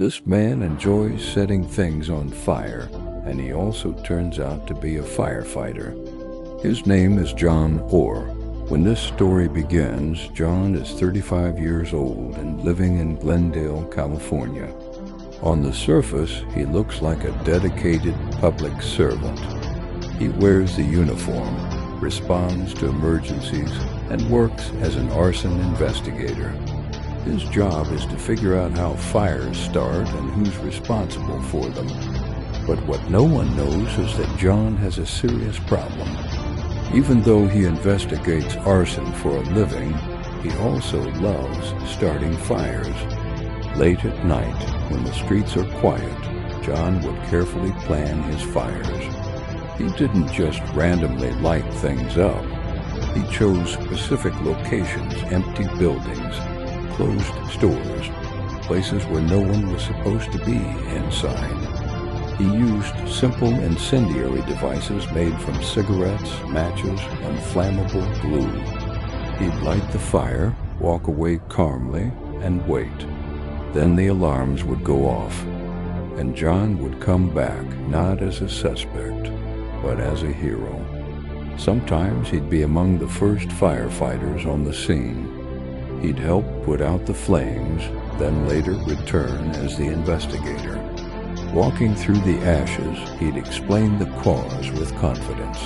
This man enjoys setting things on fire, and he also turns out to be a firefighter. His name is John Orr. When this story begins, John is 35 years old and living in Glendale, California. On the surface, he looks like a dedicated public servant. He wears the uniform, responds to emergencies, and works as an arson investigator. His job is to figure out how fires start and who's responsible for them. But what no one knows is that John has a serious problem. Even though he investigates arson for a living, he also loves starting fires. Late at night, when the streets are quiet, John would carefully plan his fires. He didn't just randomly light things up. He chose specific locations, empty buildings, closed stores, places where no one was supposed to be inside. He used simple incendiary devices made from cigarettes, matches, and flammable glue. He'd light the fire, walk away calmly, and wait. Then the alarms would go off, and John would come back not as a suspect, but as a hero. Sometimes he'd be among the first firefighters on the scene. He'd help put out the flames, then later return as the investigator. Walking through the ashes, he'd explain the cause with confidence,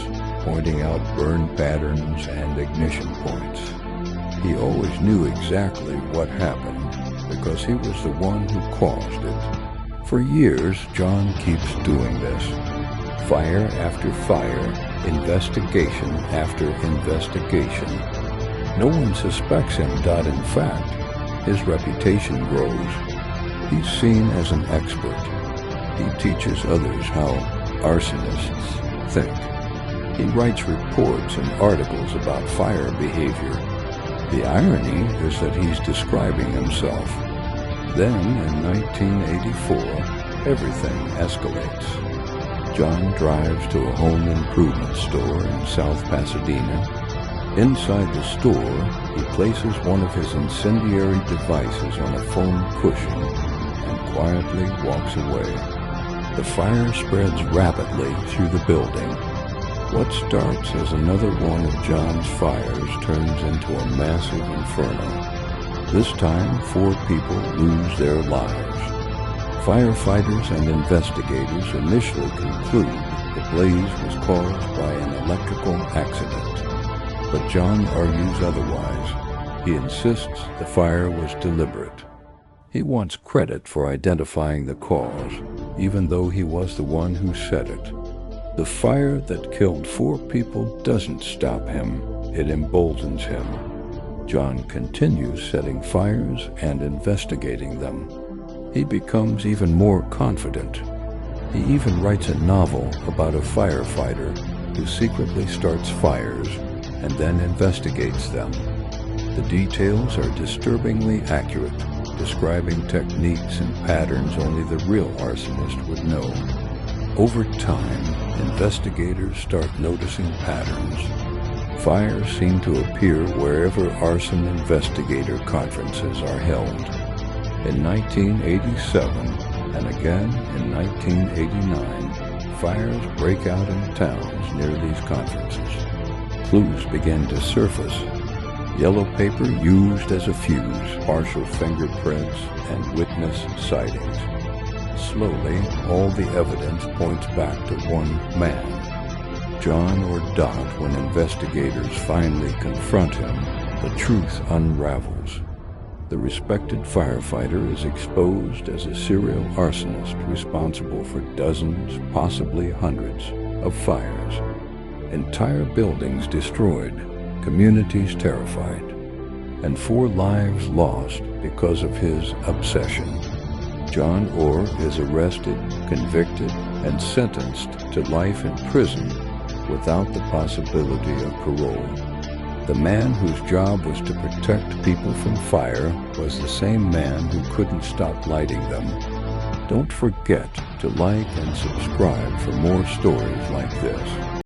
pointing out burn patterns and ignition points. He always knew exactly what happened because he was the one who caused it. For years, John keeps doing this. Fire after fire, investigation after investigation. No one suspects him, in fact, his reputation grows. He's seen as an expert. He teaches others how arsonists think. He writes reports and articles about fire behavior. The irony is that he's describing himself. Then, in 1984, everything escalates. John drives to a home improvement store in South Pasadena. Inside the store, he places one of his incendiary devices on a foam cushion and quietly walks away. The fire spreads rapidly through the building. What starts as another one of John's fires turns into a massive inferno. This time, 4 people lose their lives. Firefighters and investigators initially conclude the blaze was caused by an electrical accident. But John argues otherwise. He insists the fire was deliberate. He wants credit for identifying the cause, even though he was the one who set it. The fire that killed 4 people doesn't stop him, it emboldens him. John continues setting fires and investigating them. He becomes even more confident. He even writes a novel about a firefighter who secretly starts fires and then investigates them. The details are disturbingly accurate, describing techniques and patterns only the real arsonist would know. Over time, investigators start noticing patterns. Fires seem to appear wherever arson investigator conferences are held. In 1987, and again in 1989, fires break out in towns near these conferences. Clues begin to surface. Yellow paper used as a fuse, partial fingerprints, and witness sightings. Slowly, all the evidence points back to one man. John or Dot, when investigators finally confront him, the truth unravels. The respected firefighter is exposed as a serial arsonist responsible for dozens, possibly hundreds, of fires. Entire buildings destroyed, communities terrified, and 4 lives lost because of his obsession. John Orr is arrested, convicted, and sentenced to life in prison without the possibility of parole. The man whose job was to protect people from fire was the same man who couldn't stop lighting them. Don't forget to like and subscribe for more stories like this.